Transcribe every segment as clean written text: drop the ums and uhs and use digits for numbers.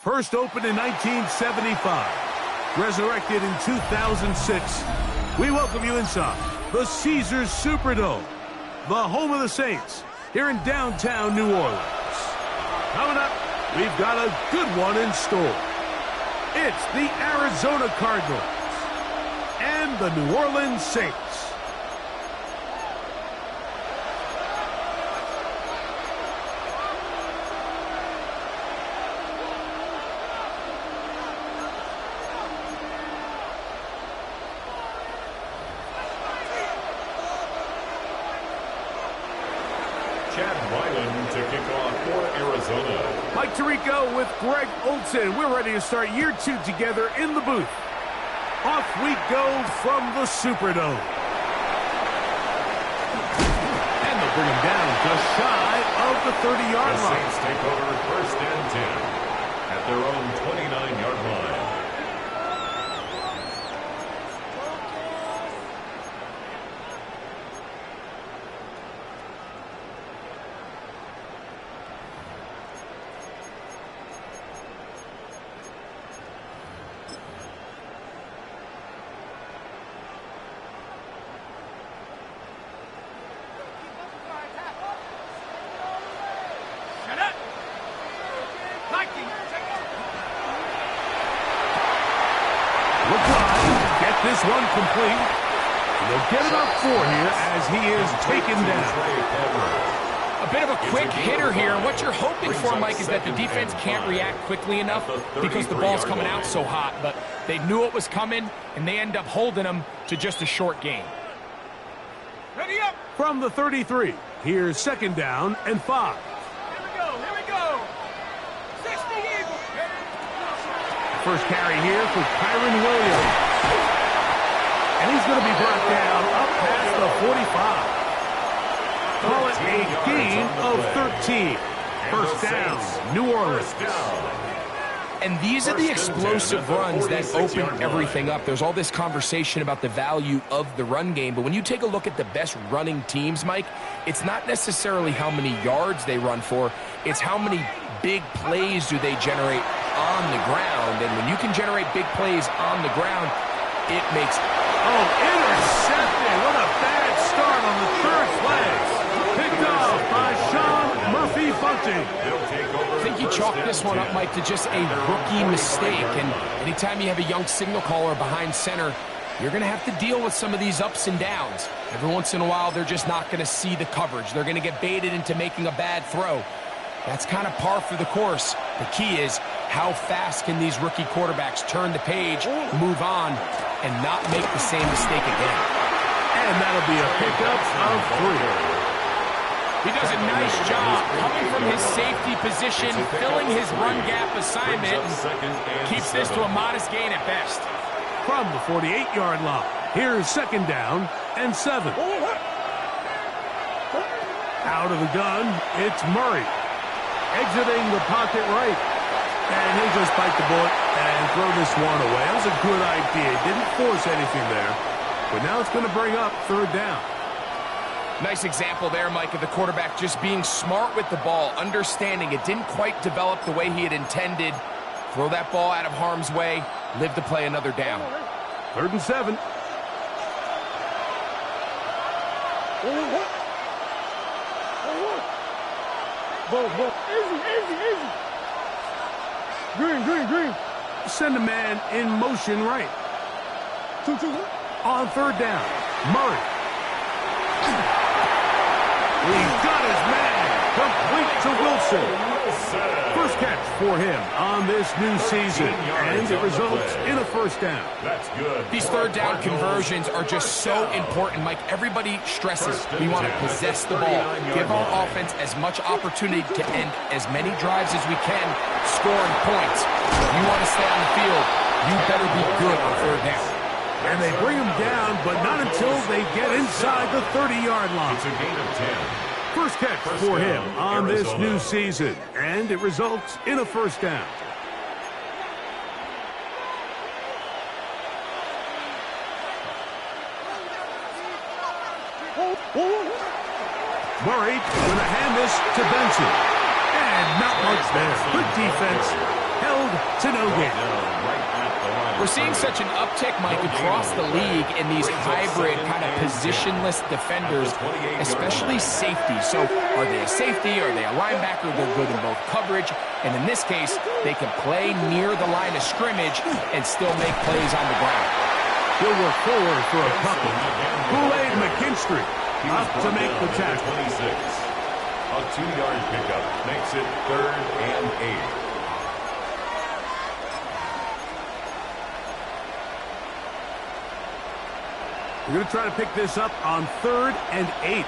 First opened in 1975, resurrected in 2006, we welcome you inside the Caesars Superdome, the home of the Saints, here in downtown New Orleans. Coming up, we've got a good one in store. It's the Arizona Cardinals and the New Orleans Saints. To kick off for Arizona. Mike Tirico with Greg Olson. We're ready to start year 2 together in the booth. Off we go from the Superdome. And they'll bring him down just shy of the 30-yard line. The Saints take over first and 10 at their own 29-yard line. This one complete. They'll get about 4 here as he is taken down. A bit of a quick hitter here. What you're hoping for, Mike, is that the defense can't react quickly enough because the ball's coming out so hot. But they knew it was coming, and they end up holding them to just a short gain. Ready up! From the 33, here's second down and 5. Here we go. 60 Eagles. First carry here for Kyron Williams. And he's going to be brought down up past the 45. Call it a gain of 13. First down, New Orleans. And these are the explosive runs that open everything up. There's all this conversation about the value of the run game, but when you take a look at the best running teams, Mike, it's not necessarily how many yards they run for, it's how many big plays do they generate on the ground. And when you can generate big plays on the ground, it makes... Oh, intercepted. What a bad start on the third play. Picked off by Sean Murphy Bunting. I think you chalk this one up, Mike, to just a rookie mistake. And anytime you have a young signal caller behind center, you're going to have to deal with some of these ups and downs. Every once in a while, they're just not going to see the coverage. They're going to get baited into making a bad throw. That's kind of par for the course. The key is, how fast can these rookie quarterbacks turn the page, move on, and not make the same mistake again? And that'll be a pickup of 3. He does a nice job coming from his safety position, filling his run gap assignment, and keeps this to a modest gain at best. From the 48-yard line, here's second down and 7. Out of the gun, it's Murray. Exiting the pocket right. And he'll just bite the bullet and throw this one away. That was a good idea. Didn't force anything there. But now it's going to bring up third down. Nice example there, Mike, of the quarterback just being smart with the ball, understanding it didn't quite develop the way he had intended. Throw that ball out of harm's way, live to play another down. 3rd and 7. Easy. Green. Send a man in motion right. 2. On third down, Murray. He got his man. Complete to Wilson. First catch for him on this new season. And it results in a first down. That's good. These third down conversions are just so important, Mike. Everybody stresses we want to possess the ball. Give our offense as much opportunity to end as many drives as we can, scoring points. If you want to stay on the field, you better be good on third down. And they bring him down, but not until they get inside the 30-yard line. It's a gain of 10. First catch for him on this new season, and it results in a first down. Murray going to hand this to Benson. And not much there. Good defense. Held field to no gain. We're seeing such an uptick, Mike, across the league in these hybrid kind of positionless defenders, especially safety. So are they a safety? Are they a linebacker? They're good in both coverage. And in this case, they can play near the line of scrimmage and still make plays on the ground. He'll work forward for a couple. Kool-Aid McKinstry up to make the tackle. 26. A 2-yard pickup makes it 3rd and 8. We're going to try to pick this up on 3rd and 8.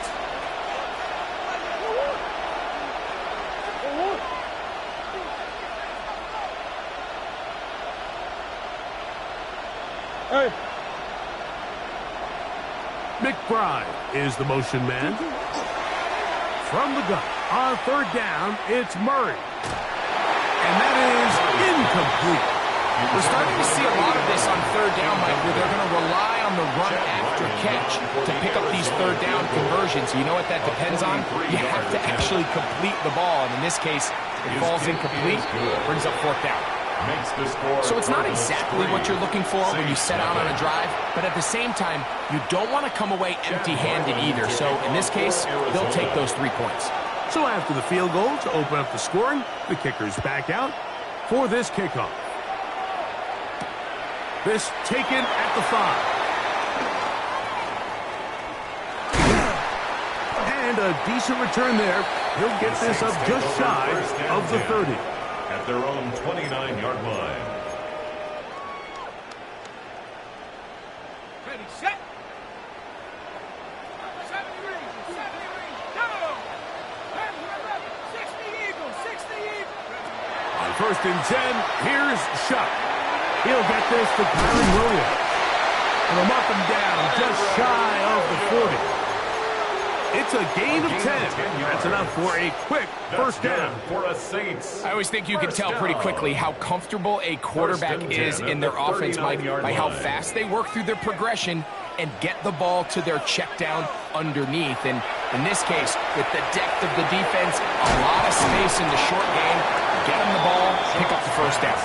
Hey. McBride is the motion man. From the gun, on 3rd down, it's Murray. And that is incomplete. We're starting to see a lot of this on 3rd down, Mike, where they're going to rely on the run after catch to pick up these 3rd down conversions. You know what that depends on? You have to actually complete the ball, and in this case, it falls incomplete, brings up 4th down. So it's not exactly what you're looking for when you set out on a drive, but at the same time, you don't want to come away empty-handed either. So in this case, they'll take those 3 points. So after the field goal to open up the scoring, the kicker's back out for this kickoff. This taken at the 5. And a decent return there. He'll get this up just shy of the 30. At their own 29-yard line. Ready, set. 70 range, go. 60 Eagles, 60 Eagles. On 1st and 10, here's Shuck. He'll get this to Kyron Williams. And they'll mark him down just shy of the 40. It's a gain of 10. That's enough for a quick 1st down. For a Saints. I always think you can tell pretty quickly how comfortable a quarterback is in their offense, Mike, by how fast they work through their progression and get the ball to their check down underneath. And in this case, with the depth of the defense, a lot of space in the short game, get them the ball, pick up the 1st down.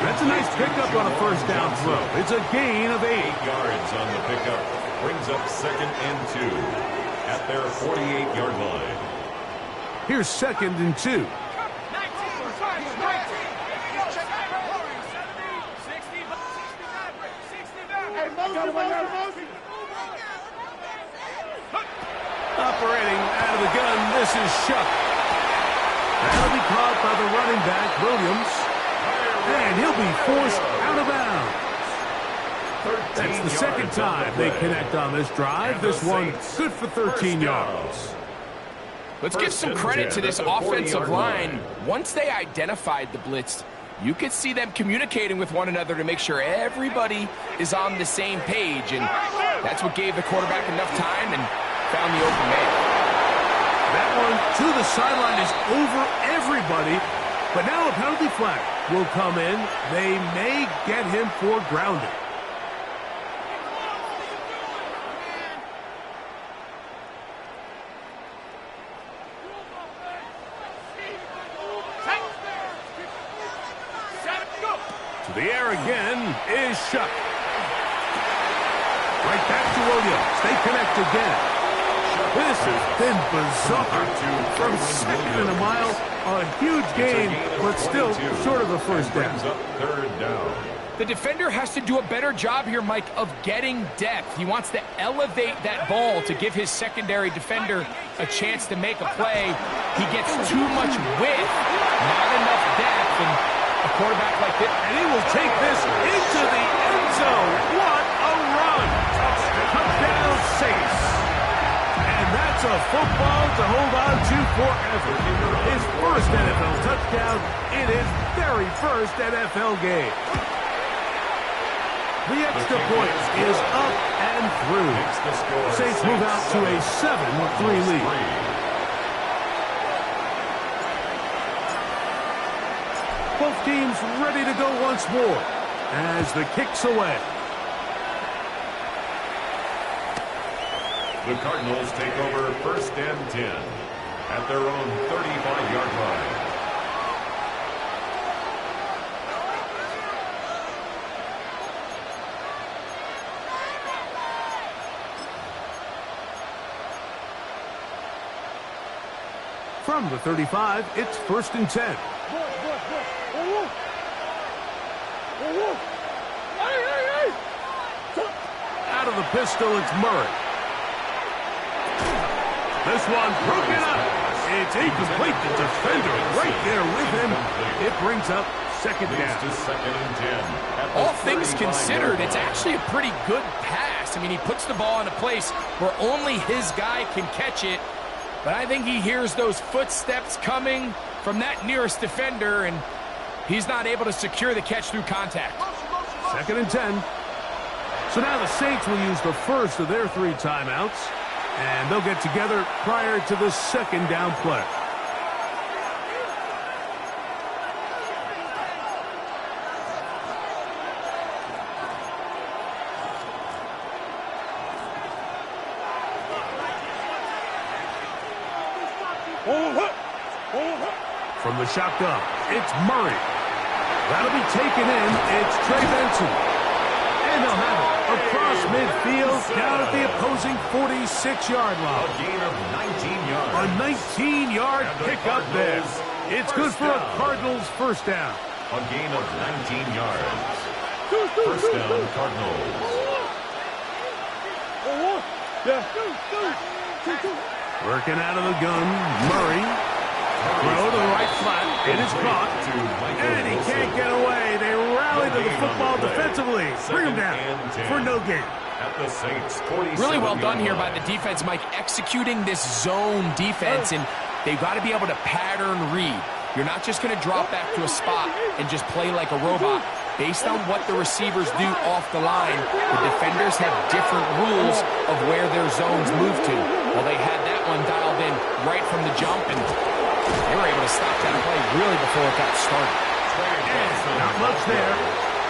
That's a nice pickup on a 1st down throw. It's a gain of 8. 8 yards on the pickup. Brings up 2nd and 2 at their 48-yard line. Here's 2nd and 2. 19, 60. Operating out of the gun, this is Shuck. That'll be caught by the running back, Williams. And he'll be forced out of bounds. That's the 2nd time they connect on this drive. This one good for 13 yards. Let's give some credit to this offensive line. Once they identified the blitz, you could see them communicating with one another to make sure everybody is on the same page. And that's what gave the quarterback enough time and found the open man. That one to the sideline is over everybody. But now a penalty flag will come in. They may get him for grounding. To the air again is Shuck. Right back to Williams. They connect again. This has been bizarre. From 2nd and a mile, a huge gain, but still short of a 1st down. 3rd down. The defender has to do a better job here, Mike, of getting depth. He wants to elevate that ball to give his secondary defender a chance to make a play. He gets too much width, not enough depth, and a quarterback like this. And he will take this into the end zone. What a run! Touchdown Saints. And that's a football to hold on to forever. His 1st NFL touchdown in his very 1st NFL game. The extra point is up and through. Saints move out to a 7-3 lead. Both teams ready to go once more as the kick's away. The Cardinals take over 1st and 10 at their own 35-yard line. From the 35, it's 1st and 10. Out of the pistol, it's Murray. This one broken up. It's incomplete. The defender right there with him. It brings up 2nd down. All things considered, it's actually a pretty good pass. I mean, he puts the ball in a place where only his guy can catch it. But I think he hears those footsteps coming from that nearest defender, and he's not able to secure the catch through contact. 2nd and 10. So now the Saints will use the first of their 3 timeouts, and they'll get together prior to the 2nd down play. From the shotgun, it's Murray. That'll be taken in. It's Trey Benson. And they'll have it across midfield down at the opposing 46-yard line. A gain of 19 yards. A 19-yard pickup there. It's good for a Cardinals 1st down. A gain of 19 yards. 1st down, Cardinals. Working out of the gun, Murray. Throw to the right flat. It is caught. And he can't get away. They rally to the football defensively. Bring him down for no gain. At the Saints, Really well done here by the defense, Mike, executing this zone defense, and they've got to be able to pattern read. You're not just going to drop back to a spot and just play like a robot. Based on what the receivers do off the line, the defenders have different rules of where their zones move to. Well, they had that one dialed in right from the jump, and they were able to stop that play really before it got started. And not much there.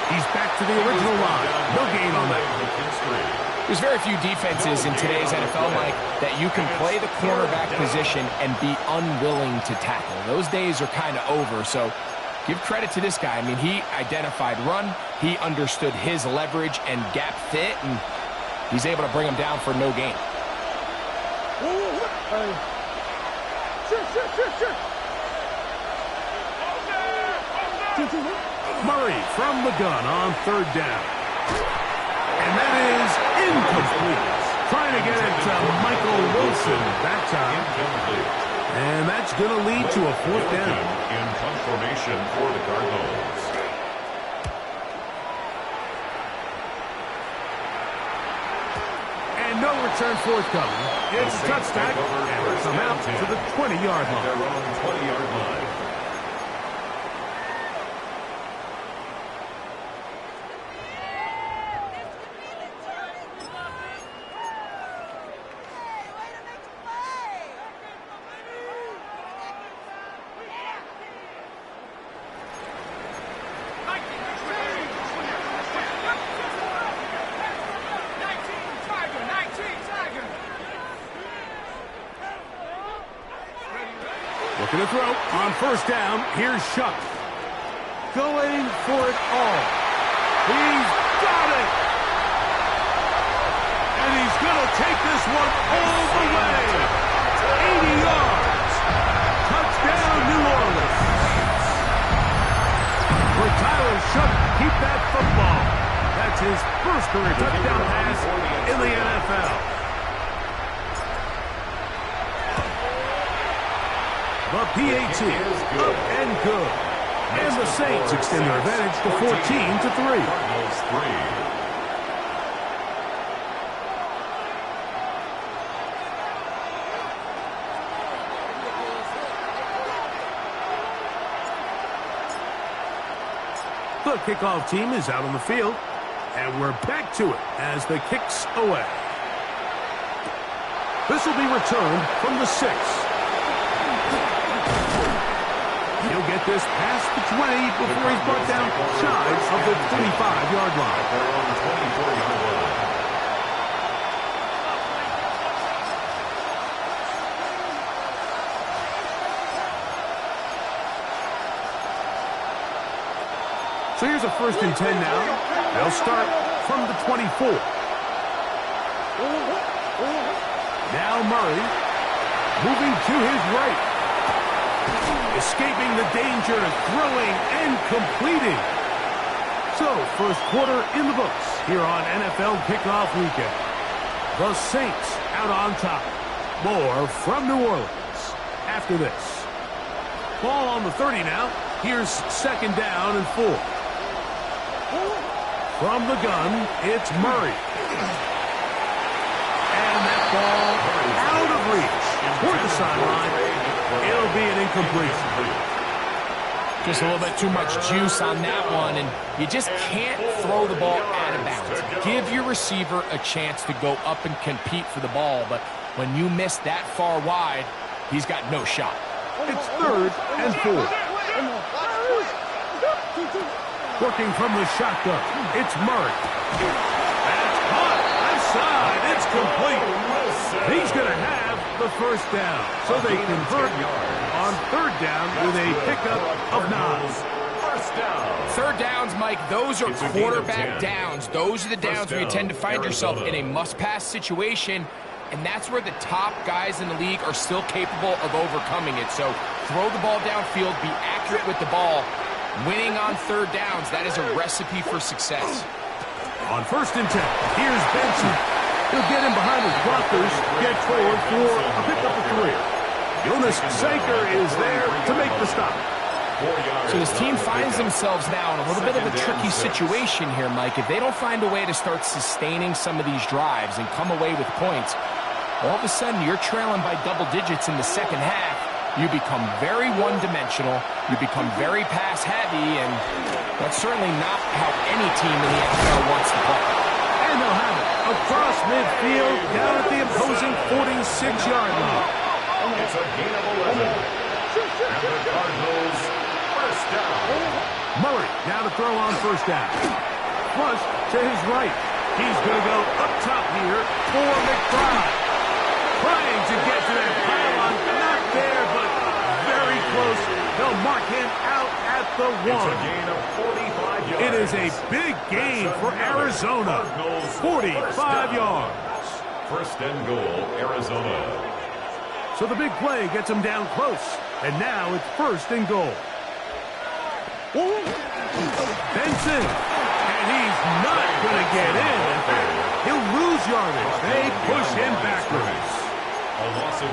He's back to the original line. No gain on that. There's very few defenses in today's NFL, Mike, that you can play the cornerback position and be unwilling to tackle. Those days are kind of over, so give credit to this guy. I mean, he identified run, he understood his leverage and gap fit, and he's able to bring him down for no gain. Murray from the gun on 3rd down. And that is incomplete. Trying to get it to Michael Wilson that time. And that's going to lead to a 4th down. In punt formation for the Cardinals. And no return forthcoming. It's a touchdown. And they'll come out to the 20-yard line. Their own 20-yard line. Looking to throw on 1st down. Here's Shuck. Going for it all. He's got it. And he's going to take this one all the way. 80 yards. Touchdown, New Orleans. For Tyler Shuck, keep that football. That's his first career touchdown pass in the NFL. The PAT up and good. And the Saints extend their advantage to 14-3. Cardinals 3. The kickoff team is out on the field, and we're back to it as the kick's away. This will be returned from the 6. He'll get this past the 20 before he's brought down shy of the 25-yard line. Their own 24-yard line. So here's a 1st and 10 now. They'll start from the 24. Now Murray moving to his right. Escaping the danger, throwing, and completing. So, first quarter in the books here on NFL Kickoff Weekend. The Saints out on top. More from New Orleans after this. Ball on the 30 now. Here's second down and 4. From the gun, it's Murray. And that ball out of reach toward the sideline. It'll be an incompletion. Just a little bit too much juice on that one, and you just can't throw the ball out of bounds. Give your receiver a chance to go up and compete for the ball, but when you miss that far wide, he's got no shot. It's third and 4. Working from the shotgun, it's Murray. That's caught. Left side, it's complete. He's going to have the first down. So they convert on third down with a pickup of 9. Third downs, Mike, those are quarterback downs. Those are the downs where you tend to find yourself in a must-pass situation, and that's where the top guys in the league are still capable of overcoming it. So throw the ball downfield, be accurate with the ball. Winning on third downs, that is a recipe for success. On first and 10, here's Benson. He'll get him behind his blockers, get forward for a pickup of 3. Jonas Sanker is there to make the stop. So this team finds themselves now in a little bit of a tricky situation here, Mike. If they don't find a way to start sustaining some of these drives and come away with points, all of a sudden you're trailing by double digits in the second half. You become very one-dimensional, you become very pass-heavy, and that's certainly not how any team in the NFL wants to play. And they'll have it across midfield, down at the opposing 46-yard line. It's a gain of 11. And the Cardinals first down. Murray now to throw on first down. Flush to his right. He's going to go up top here for McBride. Trying to get to that pylon. Not there, but very close. They'll mark him out at the 1. It's a gain of 45 yards. It is a big gain for Arizona. 45 yards. First and goal, Arizona. So the big play gets him down close. And now it's first and goal. Benson. And he's not going to get in. In fact, he'll lose yardage. They push him backwards.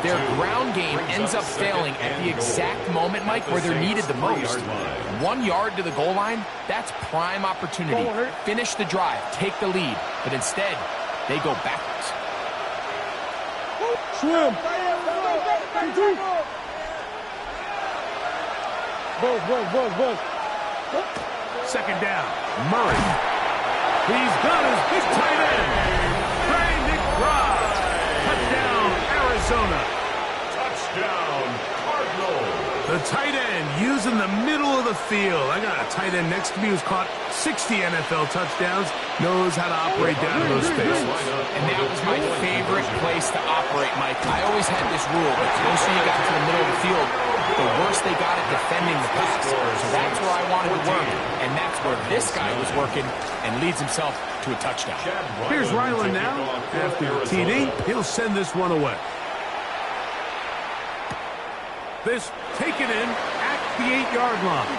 Their ground game ends up failing at the exact moment, Mike, where they're needed the most. 1 yard to the goal line, that's prime opportunity. Finish the drive, take the lead. But instead, they go backwards. Swim. Second down. Murray. He's got his big tight end. Trey McBride. Touchdown, Arizona. Touchdown, Cardinals. The tight end using the middle of the field. I got a tight end next to me who's caught 60 NFL touchdowns. Knows how to operate down in those spaces. And that was my favorite place to operate, Mike. I always had this rule. The closer you got to the middle of the field, the worse they got at defending the pass. So that's where I wanted to work. And that's where this guy was working and leads himself to a touchdown. Here's Ryland now. After the TD, he'll send this one away. This taken in at the 8-yard line.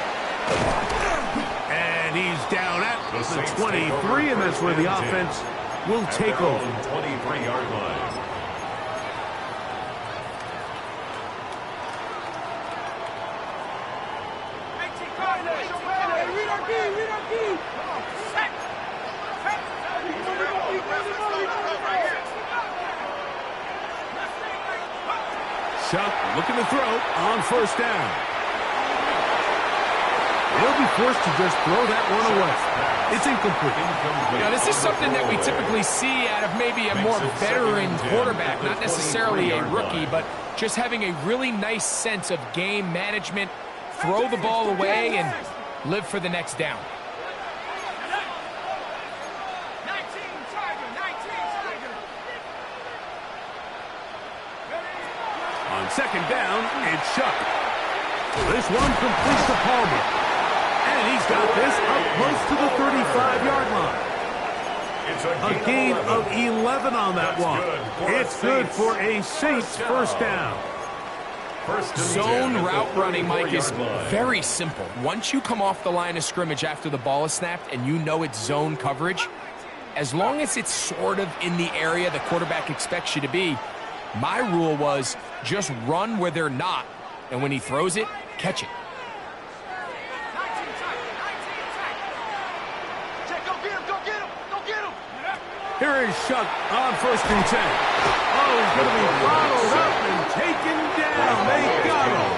And he's down at the 23, and that's where the offense will take over. 23-yard line. Chuck looking to throw on first down. He'll be forced to just throw that one away. It's incomplete. Now, this is something that we typically see out of maybe a more veteran quarterback, not necessarily a rookie, but just having a really nice sense of game management, throw the ball away, and live for the next down. On second down, it's Chuck. This one completes to Palmer. And he's got this up close to the 35-yard line. A gain of 11 on that one. It's good for a Saints first down. Zone route running, Mike, is very simple. Once you come off the line of scrimmage after the ball is snapped and you know it's zone coverage, as long as it's sort of in the area the quarterback expects you to be, my rule was just run where they're not, and when he throws it, catch it. Here is Shuck on 1st and 10. Oh, he's going to be followed up and taken down. They got him.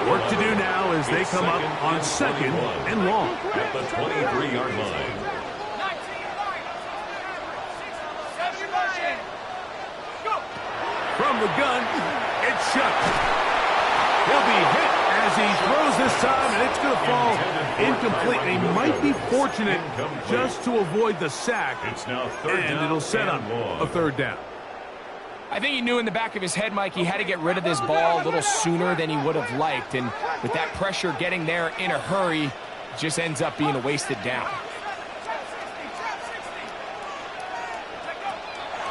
Work to do now as they come up on 2nd and long. At the 23-yard line. From the gun, it's Shuck. He'll be hit as he throws this time, and it's going to fall incomplete. They might be fortunate just to avoid the sack, and it'll set up a 3rd down. I think he knew in the back of his head, Mike, he had to get rid of this ball a little sooner than he would have liked, and with that pressure getting there in a hurry, it just ends up being a wasted down.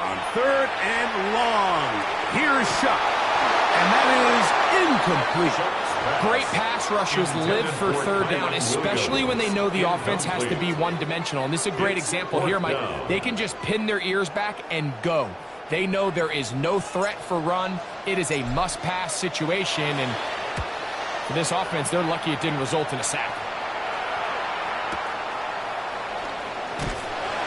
On 3rd and long, here's Shuck, and that is incomplete. Great pass rushers live for 3rd down, especially when they know the offense has to be one-dimensional. And this is a great example here, Mike. They can just pin their ears back and go. They know there is no threat for run. It is a must-pass situation, and for this offense, they're lucky it didn't result in a sack.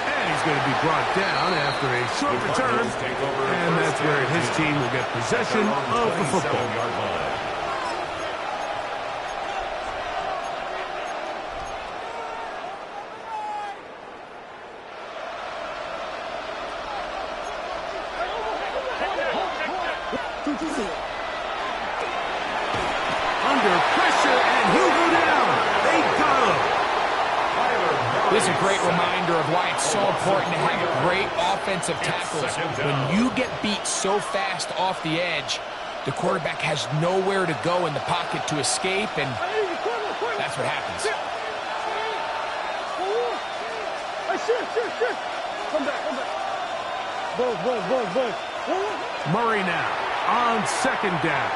And he's going to be brought down after a short return, and that's where his team will get possession of the football. Under pressure, and he'll go down. They got him. This is a great reminder of why it's so important to have great offensive tackles. When you get beat so fast off the edge, the quarterback has nowhere to go in the pocket to escape, and that's what happens. Come back. Buzz. Murray now on 2nd down.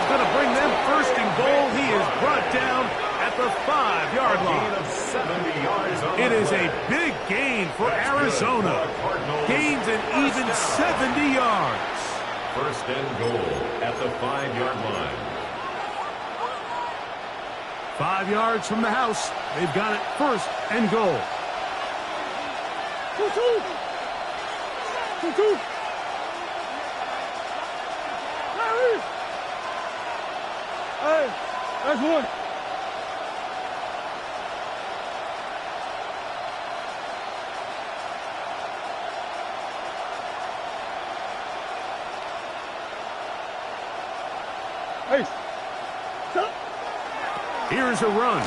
Going to bring them 1st and goal. He is brought down at the 5-yard line. It is a big gain for Arizona. Gains an even 70 yards. 1st and goal at the 5-yard line. 5 yards from the house. They've got it 1st and goal. 2-2. Hey, that's one. Hey, stop. Here's a run.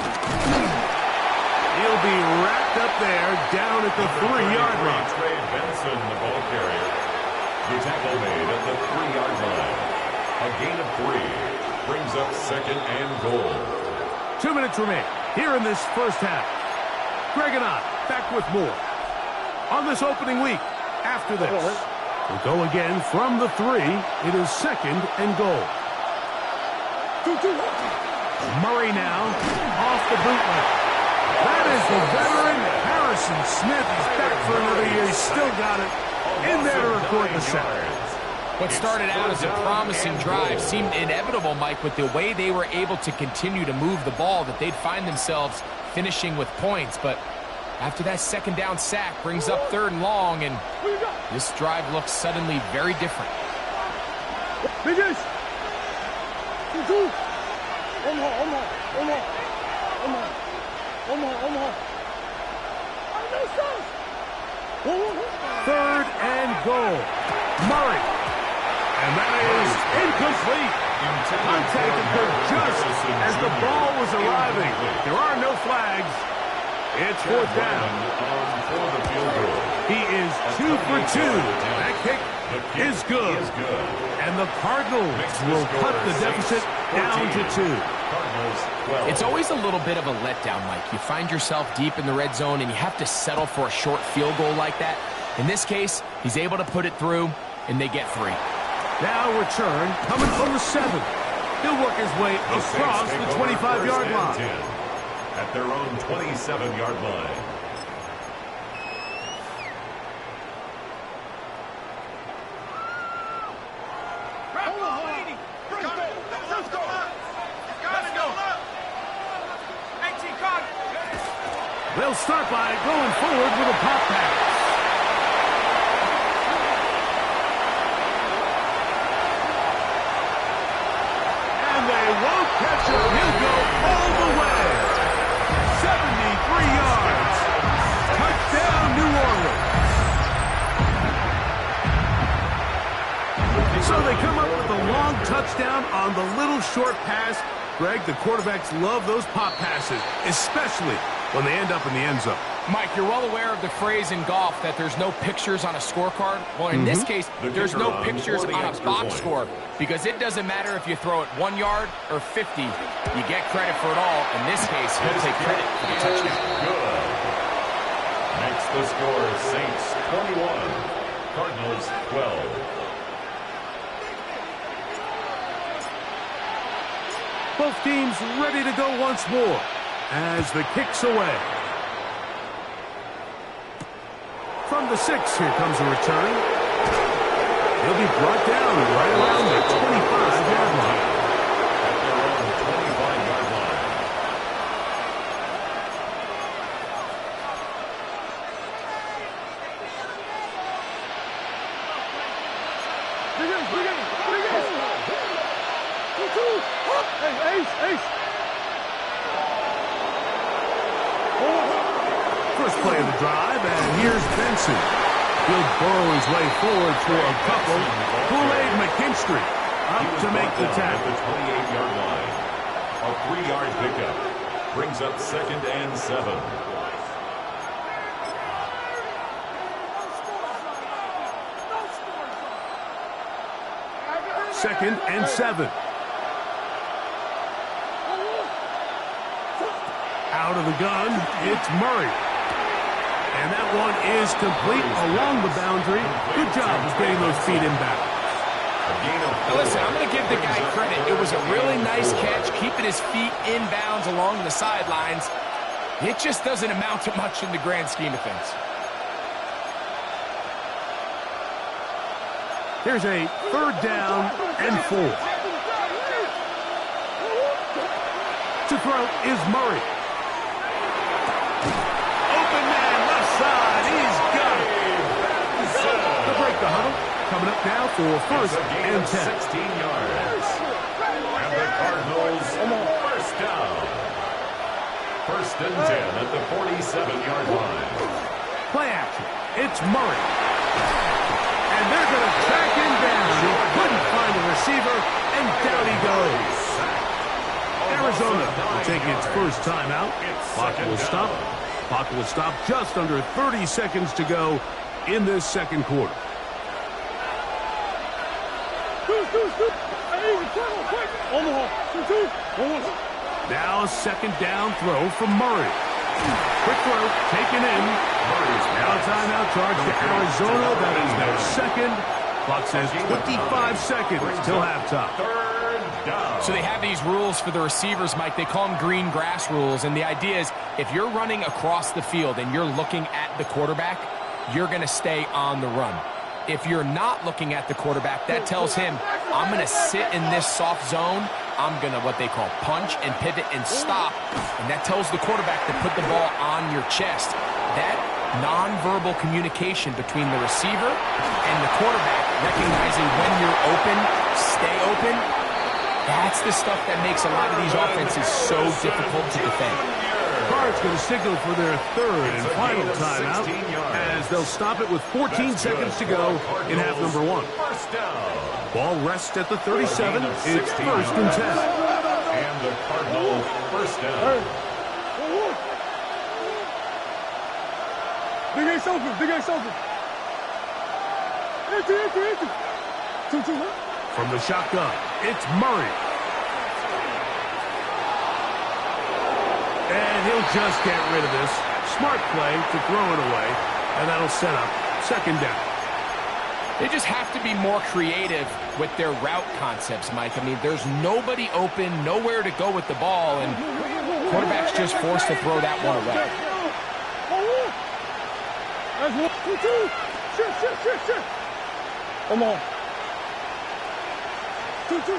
He'll be wrapped up there down at the 3-yard line. Trey Benson, the ball carrier. The tackle made at the 3-yard line. A gain of 3. Brings up 2nd and goal. 2 minutes remain here in this 1st half. Greg and I back with more on this opening week. After this, we'll go again from the 3. It is 2nd and goal. Murray now off the bootleg. That is the veteran Harrison Smith. He's back for another year. He's still got it in there to record the sack. What started out as a promising drive seemed inevitable, Mike, with the way they were able to continue to move the ball, that they'd find themselves finishing with points. But after that 2nd down sack brings up 3rd and long, and this drive looks suddenly very different. Biggest. 2-2. Omaha. 3rd and goal. Murray. And that is incomplete. Contact occurred just as the ball was arriving. There are no flags. It's 4th down. He is 2 for 2. That kick is good. And the Cardinals will cut the deficit down to 2. Cardinals 12. It's always a little bit of a letdown, Mike. You find yourself deep in the red zone, and you have to settle for a short field goal like that. In this case, he's able to put it through, and they get 3. Now return coming from the 7. He'll work his way across the 25-yard line. At their own 27-yard line. They'll start by going forward with a pop pass. And they won't catch him. He'll go all the way. 73 yards. Touchdown, New Orleans. So they come up with a long touchdown on the little short pass. Greg, the quarterbacks love those pop passes, especially when they end up in the end zone. Mike, you're well aware of the phrase in golf that there's no pictures on a scorecard. Well, in this case, there's no pictures on a box score because it doesn't matter if you throw it 1 yard or 50. You get credit for it all. In this case, he'll take credit for the touchdown. Good. Makes the score Saints 21, Cardinals 12. Both teams ready to go once more as the kick's away. From the 6, here comes a return. He'll be brought down right around the 25-yard line. At their own 25-yard line. First play of the drive, and here's Benson. He'll burrow his way forward for a couple. Kool-Aid McKinstry up to make the tackle. At the 28-yard line. A 3-yard pickup brings up 2nd and 7. Second and 7. Out of the gun, it's Murray. And that one is complete along the boundary. Good job of getting those feet in bounds. Now listen, I'm going to give the guy credit. It was a really nice catch, keeping his feet in bounds along the sidelines. It just doesn't amount to much in the grand scheme of things. Here's a 3rd down and 4. To throw is Murray. Open man, left side. He's got it. To break the huddle. Coming up now for 1st and 10. 16 yards. And the Cardinals first down. 1st and 10 at the 47-yard line. Play action. It's Murray. And they're going to track him down. He couldn't find a receiver, and down he goes. Arizona will take its first timeout. Clock will stop. Clock will stop just under 30 seconds to go in this second quarter. Now a 2nd down throw from Murray. Quick throw taken in. Now a timeout charge to Arizona. That is their 2nd. Clock says 25 seconds till halftime. 3rd down. So they have these rules for the receivers, Mike. They call them green grass rules. And the idea is if you're running across the field and you're looking at the quarterback, you're going to stay on the run. If you're not looking at the quarterback, that tells him, I'm going to sit in this soft zone. I'm going to what they call punch and pivot and stop. And that tells the quarterback to put the ball on your chest. That nonverbal communication between the receiver and the quarterback, recognizing when you're open, stay open, that's the stuff that makes a lot of these offenses so difficult to defend. Cards going to signal for their 3rd and final timeout as they'll stop it with 14 seconds to go in half number 1. Ball rests at the 37. It's 1st and 10. And the Cardinal first down. Big ace open, big ace open. Empty. 2-2. From the shotgun, it's Murray. And he'll just get rid of this. Smart play to throw it away, and that'll set up second down. They just have to be more creative with their route concepts, Mike. I mean, there's nobody open, nowhere to go with the ball, and quarterback's just forced to throw that one away. That's 1, 2, 2. Shit. Come on. 2, 2.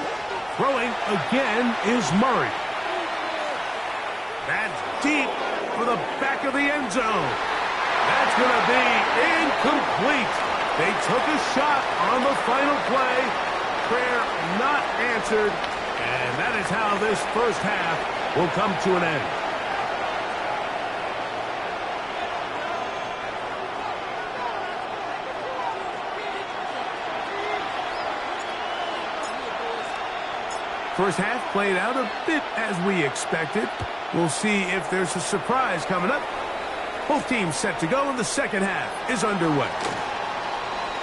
Throwing again is Murray. That's deep for the back of the end zone. That's going to be incomplete. They took a shot on the final play. Prayer not answered. And that is how this first half will come to an end. First half played out a bit as we expected. We'll see if there's a surprise coming up. Both teams set to go, and the second half is underway.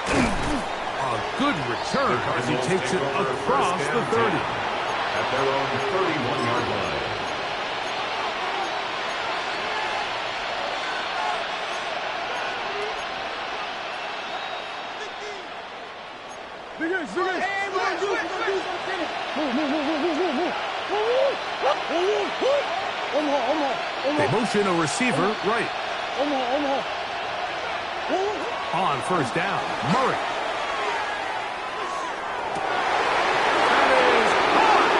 A good return as he takes it across the 30. At their own 31-yard line. They motion a receiver right. On first down, Murray. That is caught.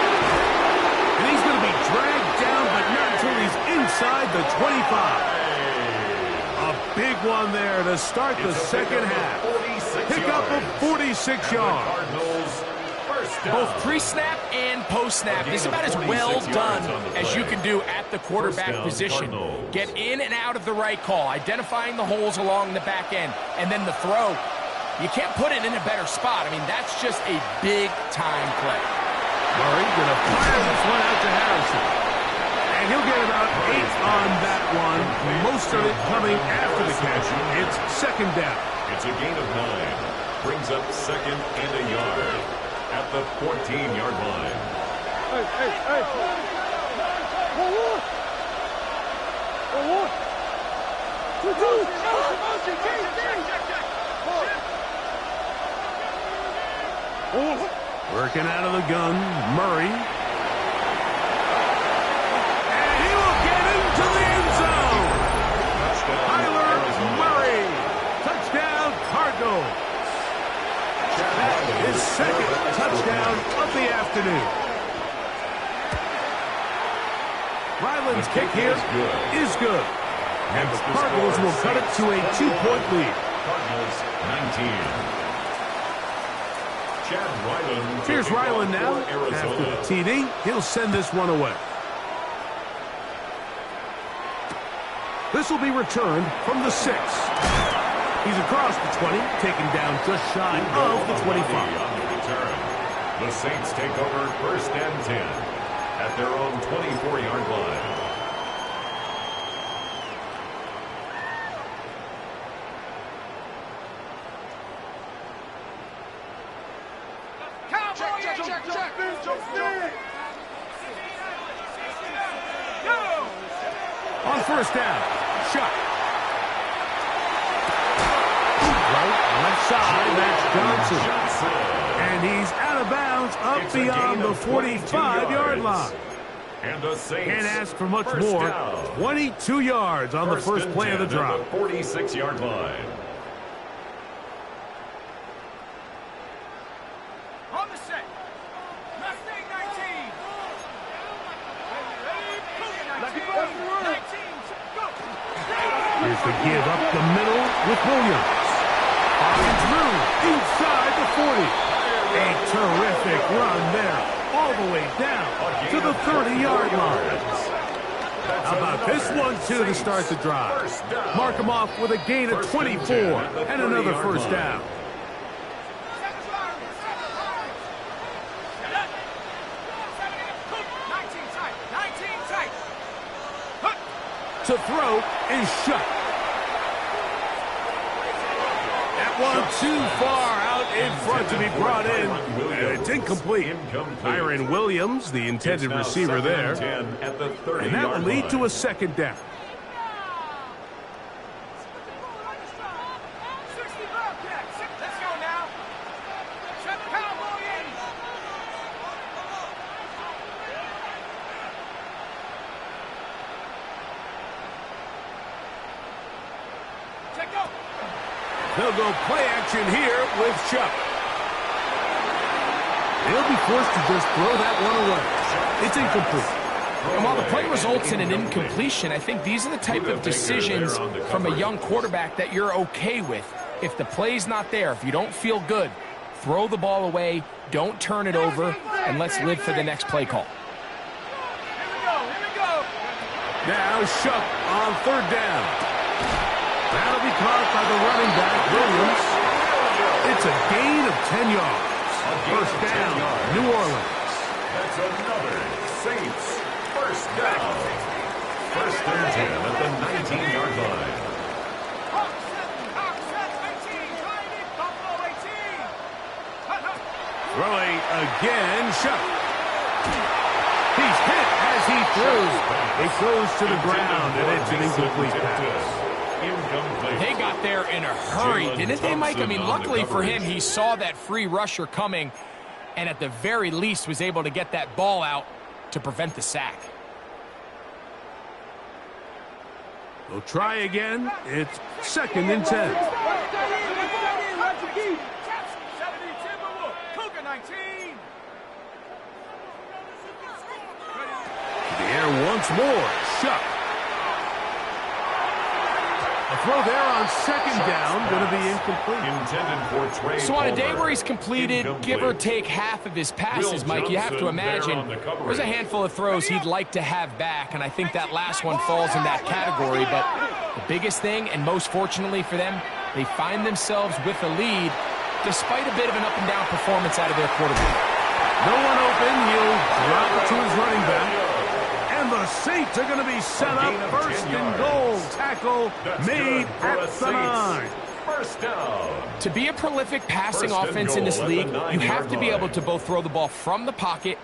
And he's going to be dragged down, but not until he's inside the 25. A big one there to start the second half. Pick up of 46 yards. Both pre-snap and post-snap is about as well done as you can do at the quarterback position. Get in and out of the right call, identifying the holes along the back end, and then the throw. You can't put it in a better spot. I mean, that's just a big-time play. Murray going to fire this one out to Harrison. And he'll get about 8 on that one. Most of it coming after the catch. It's second down. It's a gain of 9. Brings up second and a yard at the 14-yard line. Hey. 1, 2, 2. Working out of the gun, Murray. And he will get into the end zone. Tyler Murray. Touchdown, Cardinals. That is second touchdown of the afternoon. Ryland's kick here is good. And the Cardinals will cut it to a 2-point lead. Cardinals 19. Here's Ryland now. After the TD, he'll send this one away. This will be returned from the 6. He's across the 20, taken down just shy of the 25. The Saints take over first and 10 at their own 24-yard line. On first down, shot. Right, left side, that's Johnson. And he's out of bounds up beyond the 45-yard line. And the Saints can't ask for much more. 22 yards on the first play of the drive. 46-yard line. On the set. Mustang 19. Here's the give up the middle with Williams. Popping through inside the 40. A terrific run there, all the way down to the 30-yard line. How about this one, too, to start the drive? Mark him off with a gain of 24 and another first down. To throw is shut. That one too far out in front to be brought in, and it's incomplete. Kyron Williams, the intended receiver there, and that will lead to a second down. Let's go now. Check Cowboy in. Check go. They'll go play action here with Chuck. They'll be forced to just throw that one away. It's incomplete. And while the play results in an incompletion, I think these are the type of decisions from a young quarterback that you're okay with. If the play's not there, if you don't feel good, throw the ball away, don't turn it over, and let's live for the next play call. Here we go. Now Chuck on third down. That'll be caught by the running back, Williams. It's a gain of 10 yards. First down, New Orleans. That's another Saints first down. First and 10 at the 19-yard line. Hawks 18. Trying it. Buffalo 18. Throwing again, Chuck. He's hit as he threw. It goes to the ground, and it's an incomplete pass. They got there in a hurry, didn't they, Mike? I mean, luckily for him, he saw that free rusher coming and at the very least was able to get that ball out to prevent the sack. They'll try again. It's second and 10. Cougar 19. The air once more. Chuck. A throw there on second down, going to be incomplete. Intended for Trey So on a day Palmer. where he's completed, give or take half of his passes, Mike, you have to imagine there's a handful of throws he'd like to have back, and I think that last one falls in that category. But the biggest thing, and most fortunately for them, they find themselves with a lead despite a bit of an up-and-down performance out of their quarterback. No one open. He'll drop it to his running back. And the Saints are going to be set up first and goal. Tackle made at the 9. First down. To be a prolific passing offense in this league, you have to be able to both throw the ball from the pocket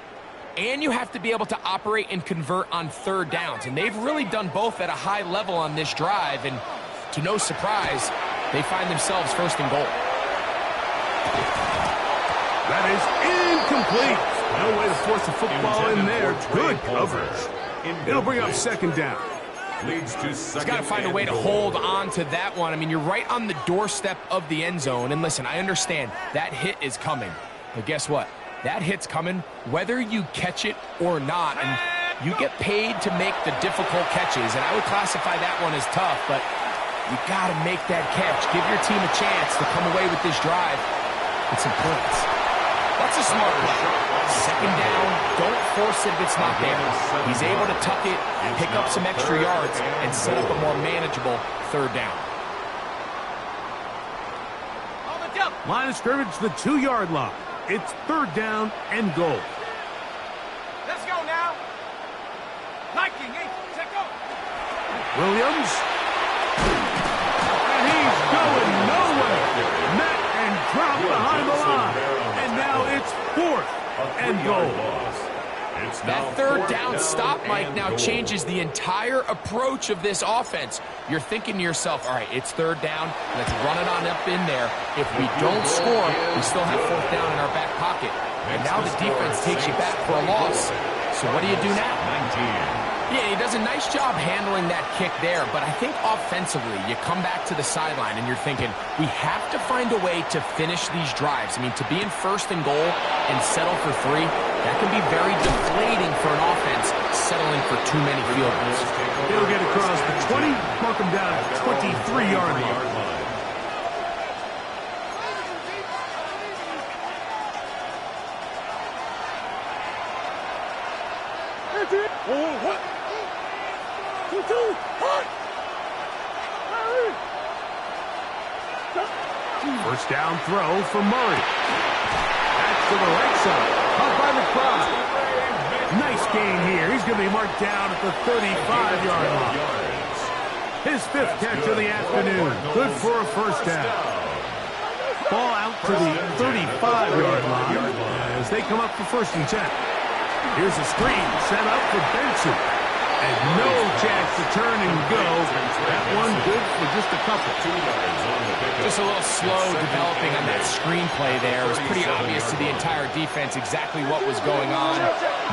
and you have to be able to operate and convert on third downs. And they've really done both at a high level on this drive. And to no surprise, they find themselves first and goal. That is incomplete. No way to force the football in there. Good coverage. It'll bring up second down. Leads to He's second. got to find a way to hold on to that one. I mean, you're right on the doorstep of the end zone. And listen, I understand that hit is coming. But guess what? That hit's coming whether you catch it or not. And you get paid to make the difficult catches. And I would classify that one as tough, but you got to make that catch. Give your team a chance to come away with this drive with some points. That's a smart play. Second down, don't force it if it's not there. He's able to tuck it, pick up some extra yards, and set up a more manageable third down. Line of scrimmage, the 2-yard line. It's third down and goal. Let's go now. Liking, check go. Williams. And he's going nowhere. Met and dropped behind the line. And now it's fourth and goal. That third down stop, Mike, now changes the entire approach of this offense. You're thinking to yourself, all right, it's third down. Let's run it on up in there. If we don't score, we still have fourth down in our back pocket. And now the defense takes you back for a loss. So what do you do now? 19. Yeah, he does a nice job handling that kick there, but I think offensively, you come back to the sideline and you're thinking, we have to find a way to finish these drives. I mean, to be in first and goal and settle for 3, that can be very deflating for an offense settling for too many field goals. He'll get across the 20, mark him down at the 23-yard line. What? 2-2. Hot. First down throw for Murray. Back to the right side. Caught by McBride. Nice gain here. He's going to be marked down at the 35-yard line. His 5th catch of the afternoon. Good for a first down. Ball out to the 35-yard line as they come up for 1st and 10. Here's a screen set up for Benson. And no chance to turn and go. That one good for just a couple. Just a little slow developing on that screenplay there. It was pretty obvious to the entire defense exactly what was going on.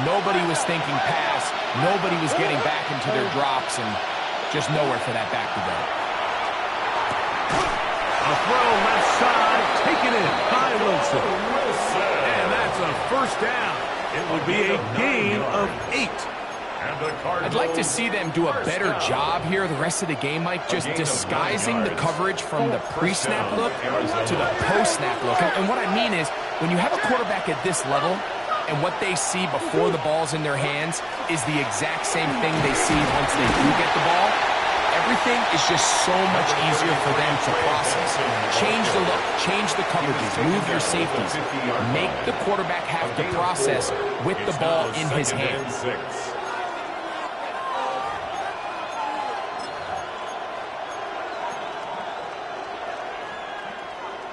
Nobody was thinking pass. Nobody was getting back into their drops, and just nowhere for that back to go. A throw left side, taken in by Wilson. And that's a 1st down. It would be a gain of 8. I'd like to see them do a better job here the rest of the game, Mike, just disguising the coverage from the pre-snap look to the post-snap look. And what I mean is, when you have a quarterback at this level, and what they see before the ball's in their hands is the exact same thing they see once they do get the ball, everything is just so much easier for them to process. Change the look, change the coverages, move your safeties. Make the quarterback have to process with the ball in his hands.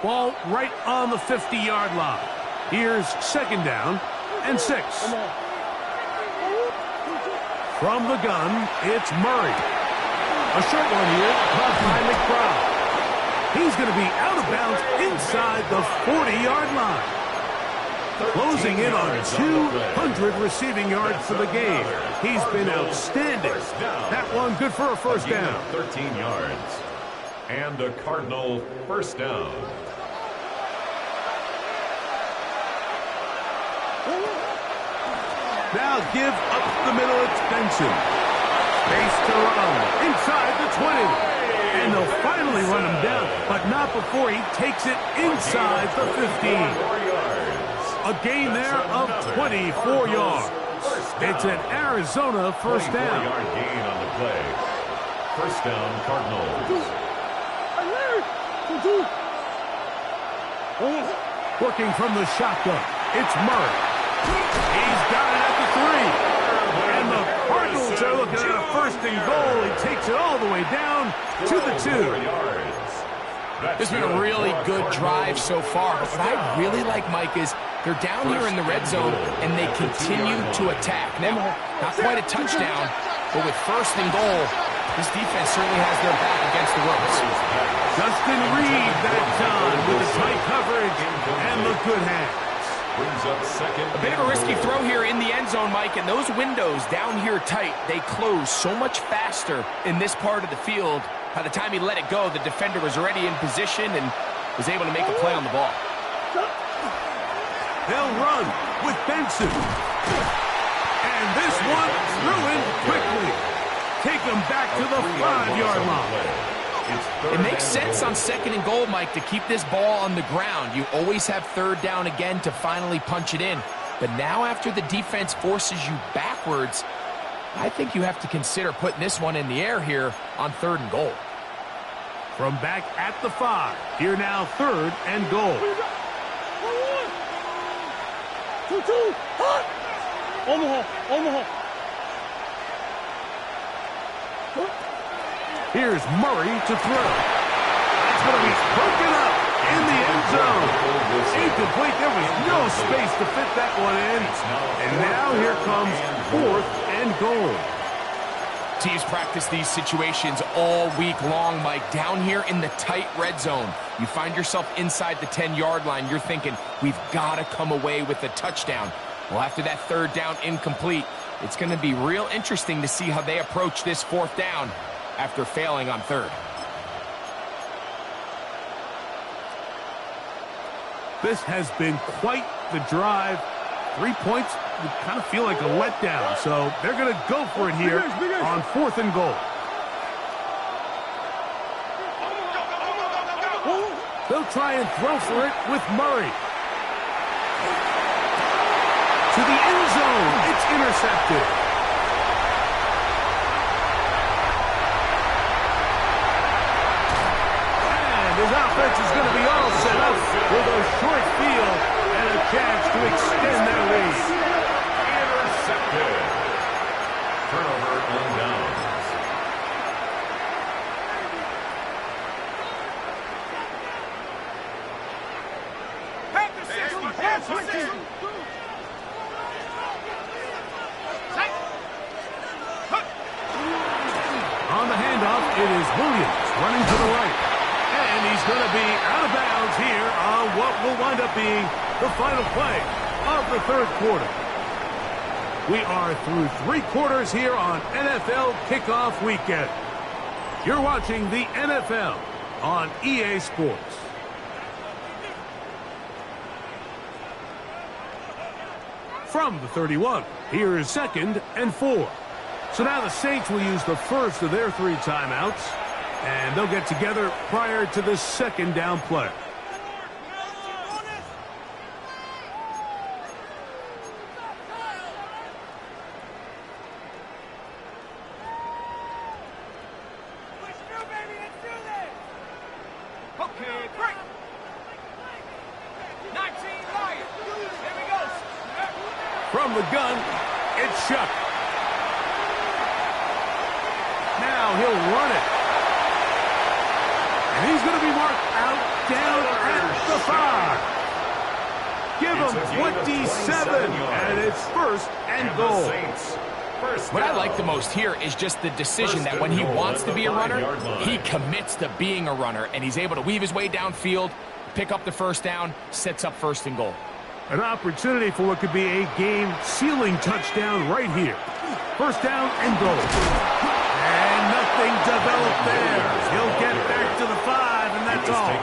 Ball right on the 50-yard line. Here's 2nd down and 6. From the gun, it's Murray. A short one here, caught by McBride. He's going to be out of bounds inside the 40-yard line. Closing in on 200 receiving yards for the game. He's been outstanding. That one good for a 1st down. 13 yards. And a Cardinal 1st down. Now give up the middle, it's Benson. Space to run inside the 20. And they'll finally run him down, but not before he takes it inside the 15. A gain there of 24 yards. It's an Arizona 1st down. 24-yard gain on the play. 1st down, Cardinals. Working from the shotgun, it's Murray. He's got it at the 3. And the Cardinals are looking at a 1st and goal. He takes it all the way down to the 2. It's been a really good drive so far, but what I really like, Mike, is they're down here in the red zone, and they continue to attack. Now, not quite a touchdown, but with 1st and goal, this defense certainly has their back against the ropes. Justin Reed that time with the tight coverage and the good hands. A bit of a risky throw here in the end zone, Mike, and those windows down here tight, they close so much faster in this part of the field. By the time he let it go, the defender was already in position and was able to make a play on the ball. They'll run with Benson. And this one threw in quickly. Take them back to the 5-yard line. It makes sense on 2nd and goal, Mike, to keep this ball on the ground. You always have 3rd down again to finally punch it in. But now after the defense forces you backwards, I think you have to consider putting this one in the air here on 3rd and goal. From back at the 5, here now 3rd and goal. Here's Murray to throw. That's going to be broken up in the end zone. Incomplete. There was no space to fit that one in. And now here comes 4th and goal. Teams practice these situations all week long, Mike. Down here in the tight red zone, you find yourself inside the 10-yard line. You're thinking, we've got to come away with a touchdown. Well, after that 3rd down incomplete, it's going to be real interesting to see how they approach this 4th down after failing on 3rd. This has been quite the drive. 3 points would kind of feel like a letdown, so they're going to go for it here on 4th and goal. They'll try and throw for it with Murray. To the end zone, it's intercepted. His offense is going to be all set up with a short field and a chance to extend their lead. Intercepted. Turnover on downs. On the handoff, it is Williams running to the right. And he's going to be out of bounds here on what will wind up being the final play of the third quarter. We are through 3 quarters here on NFL Kickoff Weekend. You're watching the NFL on EA Sports. From the 31, here is 2nd and 4. So now the Saints will use the first of their 3 timeouts, and they'll get together prior to the 2nd down play. Okay, break. 19 Lions. Here we go. From the gun, it's Shuck. Now he'll run it. And he's going to be marked out down at the 5. Give him 27, and it's 1st and goal. What I like the most here is just the decision that when he wants to be a runner, he commits to being a runner, and he's able to weave his way downfield, pick up the 1st down, sets up 1st and goal. An opportunity for what could be a game-sealing touchdown right here. 1st down and goal. And nothing developed there. He'll get back to the 5, and that's all.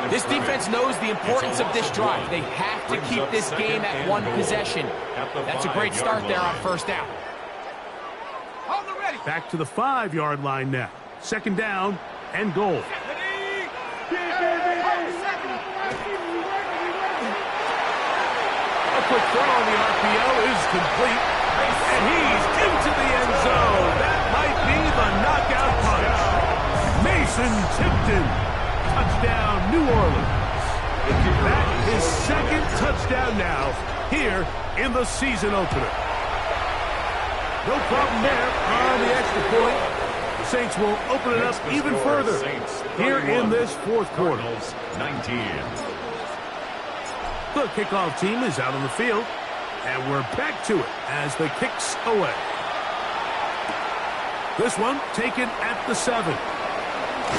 This defense knows the importance of this drive. They have to keep this game at 1 possession. That's a great start there on 1st down. Hold it ready. Back to the 5-yard line now. 2nd down and goal. A quick throw on the RPO is complete. And he's into the end zone. That might be the knockout punch. Mason Tipton. Touchdown, New Orleans. That is 2nd touchdown now here in the season opener. No problem there on the extra point. The Saints will open it up even further here in this 4th quarter. 19. The kickoff team is out on the field, and we're back to it as the kick's away. This one taken at the 7.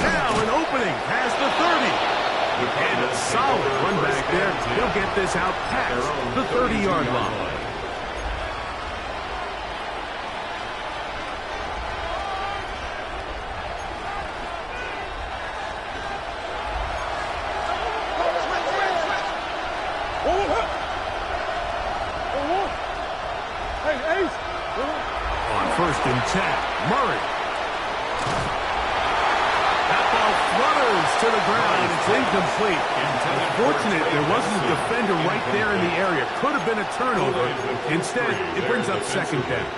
Now an opening past the 30. And a solid run back there. He'll get this out past the 30-yard line. On 1st and 10, Murray. That ball flutters to the ground. It's incomplete. Unfortunate there wasn't a defender right there in the area. Could have been a turnover. Instead, it brings up 2nd down.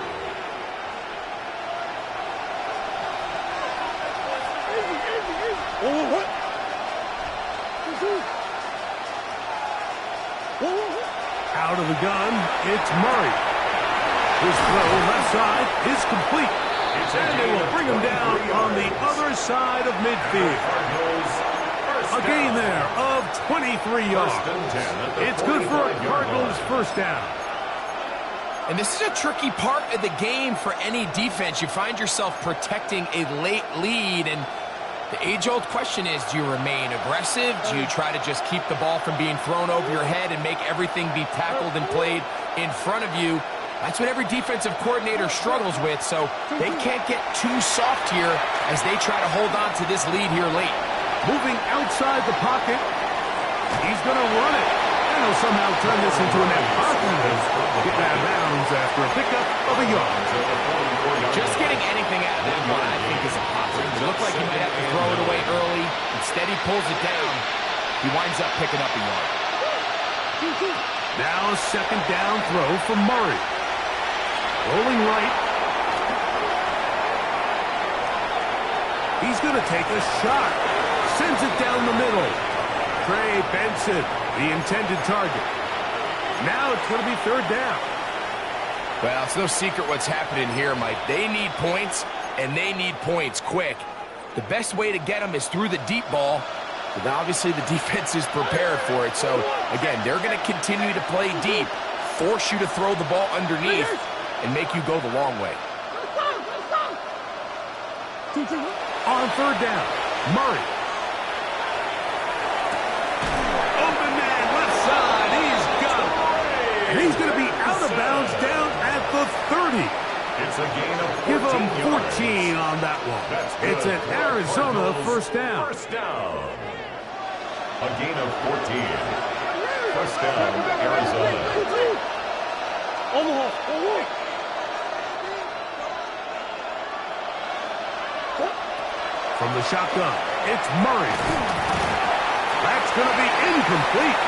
Out of the gun, it's Murray. His throw left side is complete. And they will bring him down on the other side of midfield. A gain there of 23 yards. It's good for a Cardinals 1st down. And this is a tricky part of the game for any defense. You find yourself protecting a late lead, and the age-old question is, do you remain aggressive? Do you try to just keep the ball from being thrown over your head and make everything be tackled and played in front of you? That's what every defensive coordinator struggles with, so they can't get too soft here as they try to hold on to this lead here late. Moving outside the pocket, he's going to run it. And he'll somehow turn this into a net positive. Get out of bounds after a pickup of a yard. Just getting anything out of that one, I think, is a positive. It looked like he might have to throw it away early. Instead, he pulls it down. He winds up picking up a yard. Now a 2nd down throw for Murray. Rolling right. He's going to take a shot. Sends it down the middle. Trey Benson, the intended target. Now it's going to be 3rd down. Well, it's no secret what's happening here, Mike. They need points, and they need points quick. The best way to get them is through the deep ball. But obviously the defense is prepared for it. So, again, they're going to continue to play deep, force you to throw the ball underneath, and make you go the long way. On third down, Murray. Open man, left side. He's got it. And he's going to be out of bounds down at the 30. It's a gain of 14 Give him 14 yards. on that one. It's an Arizona first down. First down. A gain of 14. First down, Arizona. From the shotgun, it's Murray. That's going to be incomplete.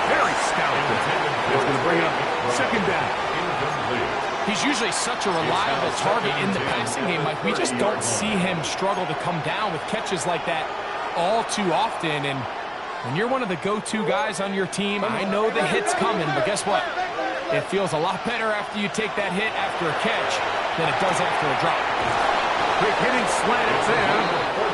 Very stout. It's going to bring up second down. Incomplete. He's usually such a reliable target in the passing game, Mike. We just don't see him struggle to come down with catches like that all too often. And when you're one of the go-to guys on your team, I know the hit's coming, but guess what? It feels a lot better after you take that hit after a catch than it does after a drop. Quick hitting slant, it's there.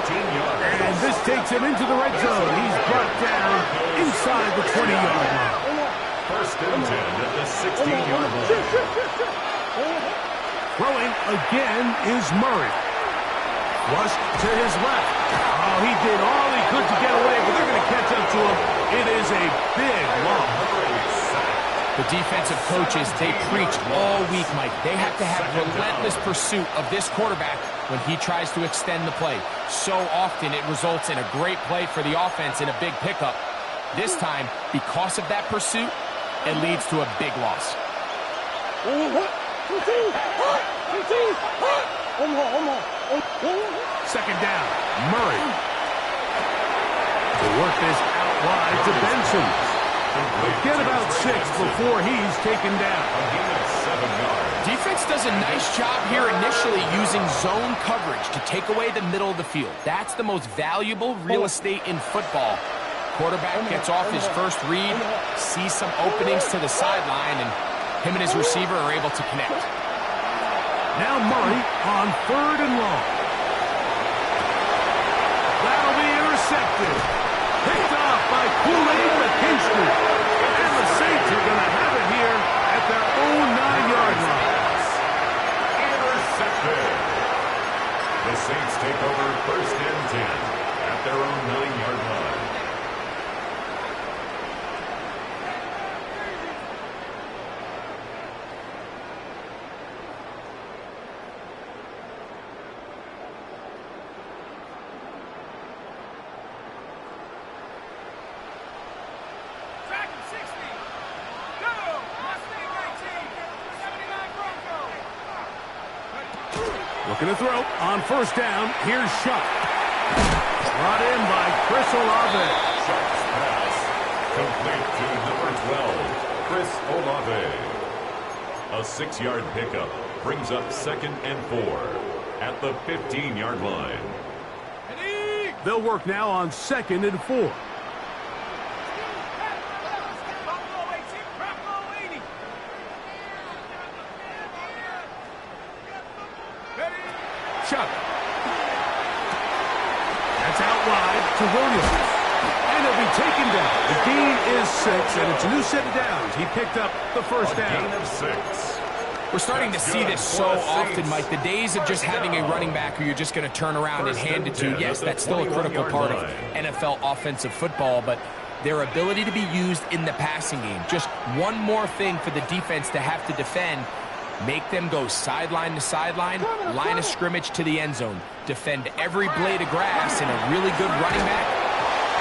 14 yards. And this takes him into the red zone. He's brought down inside the 20-yard line. First and 10 at the 16-yard line. Throwing again is Murray. Flushed to his left. Oh, he did all he could to get away, but they're going to catch up to him. It is a big loss. The defensive coaches, they preach all week, Mike. They have to have relentless pursuit of this quarterback when he tries to extend the play. So often it results in a great play for the offense and a big pickup. This time, because of that pursuit, it leads to a big loss. Second down, Murray. They work this out wide to Benson. Get about 6 before he's taken down. Defense does a nice job here initially using zone coverage to take away the middle of the field. That's the most valuable real estate in football. Quarterback gets off his first read, sees some openings to the sideline, and him and his receiver are able to connect. Now Murray on third and long. That'll be intercepted. Picked off by Kool-Aid McKinstry. And the Saints are going to have it here at their own 9-yard line. Intercepted. The Saints take over first and 10 at their own 9-yard line. Looking to throw on first down. Here's Shuck. Brought in by Chris Olave. Shuck's pass complete to number 12, Chris Olave. A 6-yard pickup brings up second and 4 at the 15-yard line. They'll work now on second and 4. Chuck. That's out wide to Williams. And he'll be taken down. The gain is 6, and it's a new set of downs. He picked up the first down. Gain of 6. We're starting to see this so often, Mike. The days of just having a running back who you're just going to turn around and hand it to, yes, that's still a critical part of NFL offensive football, but their ability to be used in the passing game. Just one more thing for the defense to have to defend. Make them go sideline to sideline, line of scrimmage to the end zone. Defend every blade of grass, and a really good running back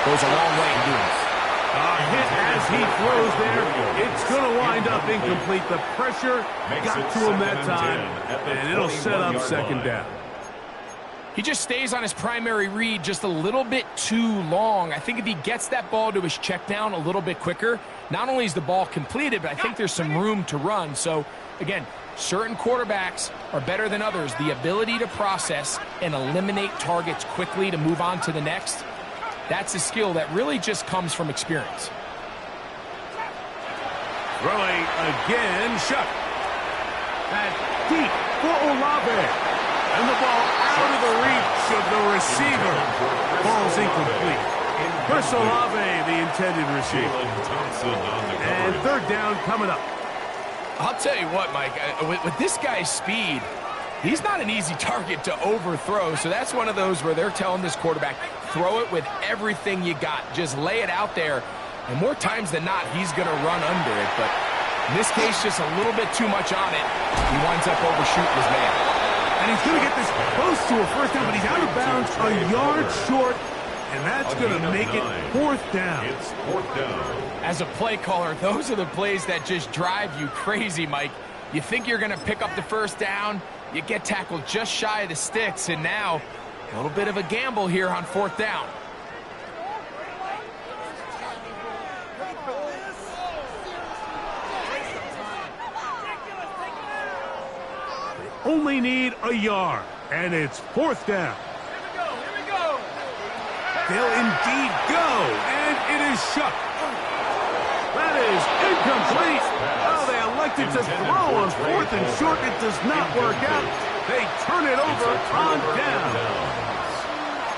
goes a long way in doing this. Hit as he throws there. It's going to wind up incomplete. The pressure got to him that time, and it'll set up second down. He just stays on his primary read just a little bit too long. I think if he gets that ball to his check down a little bit quicker, not only is the ball completed, but I think there's some room to run. So, again, certain quarterbacks are better than others. The ability to process and eliminate targets quickly to move on to the next, that's a skill that really just comes from experience. Throwing again, Shuck. That deep for Olave. And the ball out of the reach of the receiver. Ball's incomplete. Chris Olave, the intended receiver. Thompson on the And coverage. third down coming up. I'll tell you what, Mike, with this guy's speed, he's not an easy target to overthrow, so that's one of those where they're telling this quarterback, throw it with everything you got. Just lay it out there, and more times than not, he's going to run under it. But in this case, just a little bit too much on it. He winds up overshooting his man. And he's going to get this close to a first down, but he's out of bounds a yard short, and that's going to make it fourth down. It's fourth down. As a play caller, those are the plays that just drive you crazy, Mike. You think you're going to pick up the first down, you get tackled just shy of the sticks, and now a little bit of a gamble here on fourth down. Only need a yard, and it's fourth down. Here we go. They'll indeed go, and it is shut. That is incomplete. Oh, they elected to throw on fourth and short. It does not work out. They turn it over on down.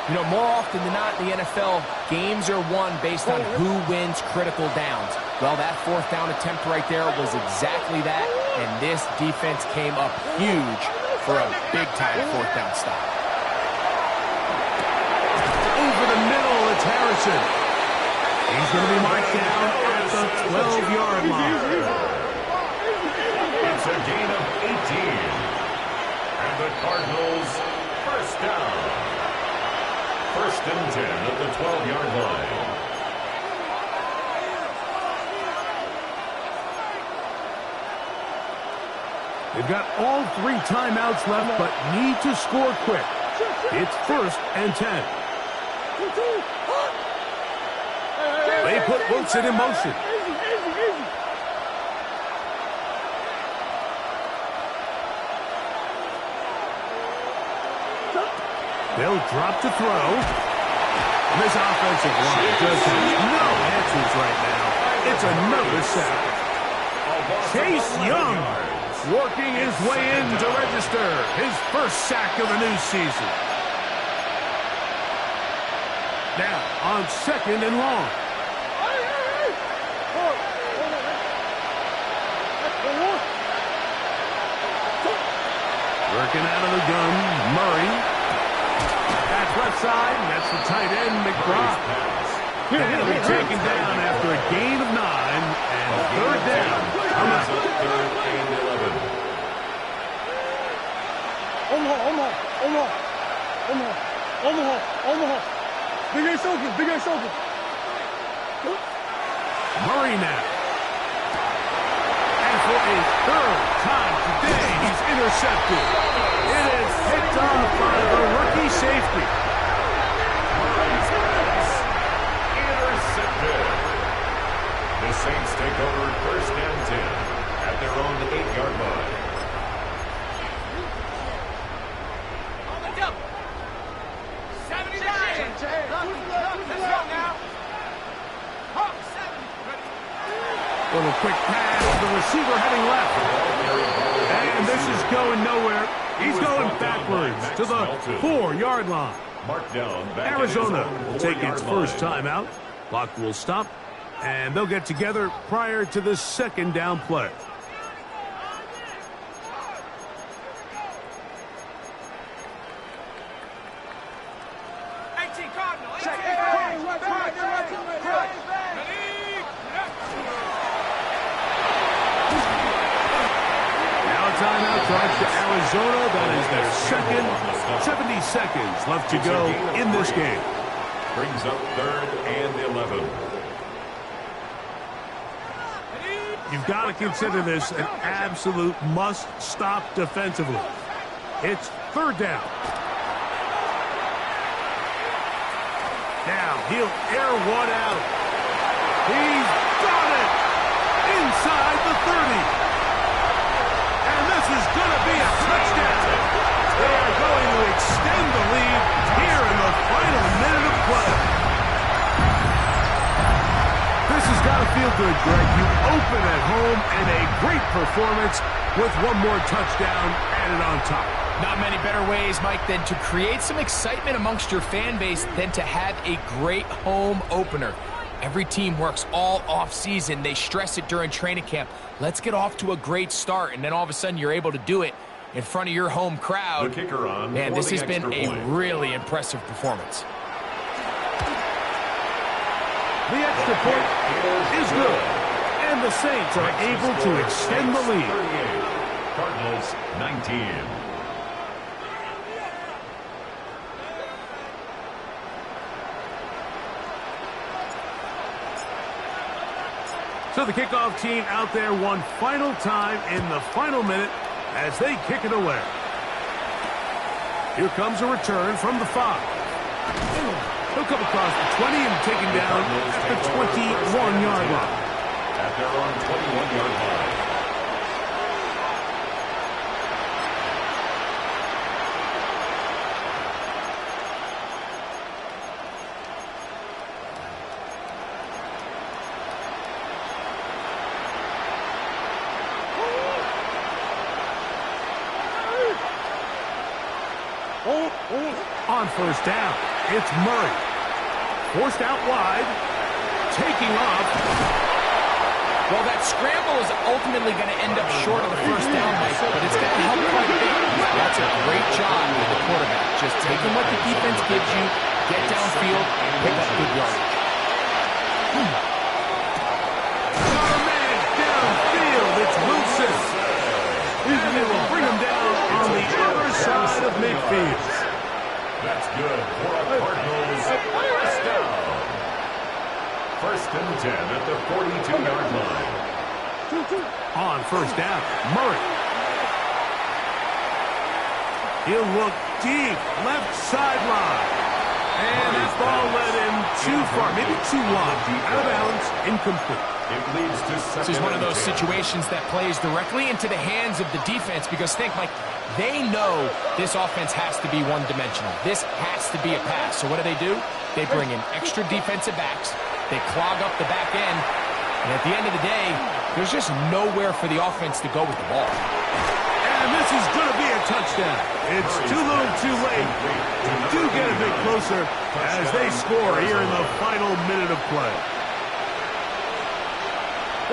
You know, more often than not in the NFL, games are won based on who wins critical downs. Well, that fourth down attempt right there was exactly that, and this defense came up huge for a big-time fourth down stop. Over the middle, it's Harrison. He's going to be marked down at the 12-yard line. It's a gain of 18. And the Cardinals first down. First and 10 at the 12-yard line. They've got all 3 timeouts left, but need to score quick. It's first and 10. They put Wilson in motion. They'll drop to throw. And this offensive line just has no answers right now. It's another sack. Chase Young working his way in to register his first sack of the new season. Now on second and long. Working out of the gun, Murray. That's left side, and that's the tight end, McBride. That'll be taken down after a gain of 9, and third down. Third and 11. Omaha. Big Ace open. Murray now. And for a third time today, he's intercepted. It is picked off by the rookie safety. Intercepted. The Saints take over first and 10 at their own 8-yard line. On the double. 79. Let's go now. Hawk 7. Little quick pass, the receiver heading left. And this is going nowhere. He's going backwards to the 4-yard line. Marked down back Arizona at his own will take its 4-yard first line. timeout. Clock will stop, and they'll get together prior to the second down play. Timeout charge to Arizona. That is their second. 70 seconds left to go in this game. Brings up third and 11. You've got to consider this an absolute must-stop defensively. It's third down. Now he'll air one out. He's got it inside the 30. Is going to be a touchdown. They are going to extend the lead here in the final minute of play. This has got to feel good, Greg. You open at home and a great performance with one more touchdown added on top. Not many better ways, Mike, than to create some excitement amongst your fan base than to have a great home opener. Every team works all off-season. They stress it during training camp. Let's get off to a great start, and then all of a sudden you're able to do it in front of your home crowd. The kicker on. Man, this has been a point. really impressive performance. The extra point is good, and the Saints are able to extend the lead. 38, Cardinals 19. So the kickoff team out there one final time in the final minute as they kick it away. Here comes a return from the 5. He'll come across the 20 and taken down at the 21-yard line. At their own 21-yard line. On first down, it's Murray. Forced out wide, taking off. Well, that scramble is ultimately going to end up short of the first down, Mike, but it's going to help quite a bit. That's a great job with the quarterback. Just taking what the defense gives you, get downfield, pick up good yardage. Got a man downfield, it's Wilson. And they will bring him down on the other side of midfield. That's good for a Cardinals first down. First and 10 at the 42-yard line. On first down, Murray. He'll look deep, left sideline. And that ball led him too far, maybe too wide. Out of bounds, incomplete. It leads to second. This is one of those and 10. situations that plays directly into the hands of the defense because think, Mike, they know this offense has to be one-dimensional. This has to be a pass. So what do? They bring in extra defensive backs. They clog up the back end. And at the end of the day, there's just nowhere for the offense to go with the ball. And this is going to be a touchdown. It's too little too late. Do get a bit closer as they score here in the final minute of play.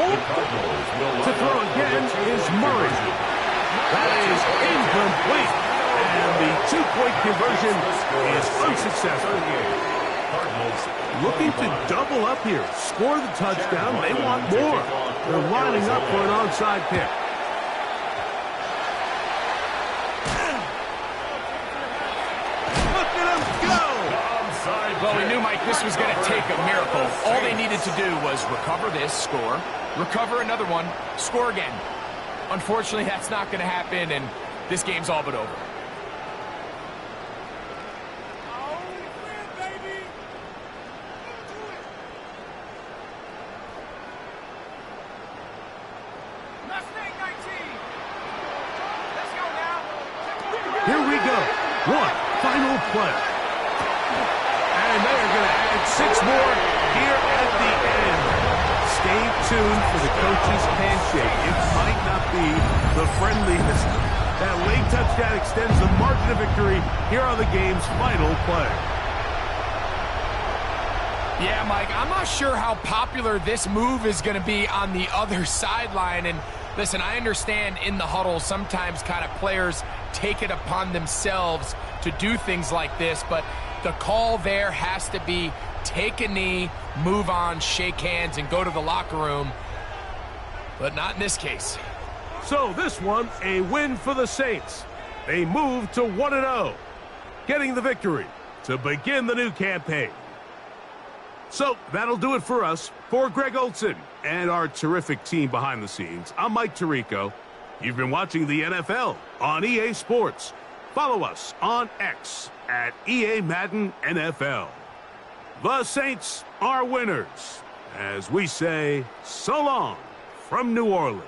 To throw again is Murray. That is incomplete. And the two-point conversion is unsuccessful. Looking to double up here. Score the touchdown. They want more. They're lining up for an onside kick. Look at him go! Well, we knew, Mike, this was going to take a miracle. All they needed to do was recover this, score, recover another one, score again. Unfortunately, that's not going to happen, and this game's all but over. Here we go. One final play. And they are going to add 6 more here at the end. Stay tuned for the coach's handshake. It might not be the friendliest. That late touchdown extends the margin of victory here on the game's final play. Yeah, Mike, I'm not sure how popular this move is going to be on the other sideline. And listen, I understand in the huddle sometimes kind of players take it upon themselves to do things like this, but the call there has to be take a knee, move on, shake hands, and go to the locker room. But not in this case. So this one, a win for the Saints. They move to 1-0, getting the victory to begin the new campaign. So that'll do it for us. For Greg Olson and our terrific team behind the scenes, I'm Mike Tirico. You've been watching the NFL on EA Sports. Follow us on X at EA Madden NFL. The Saints are winners, as we say so long from New Orleans.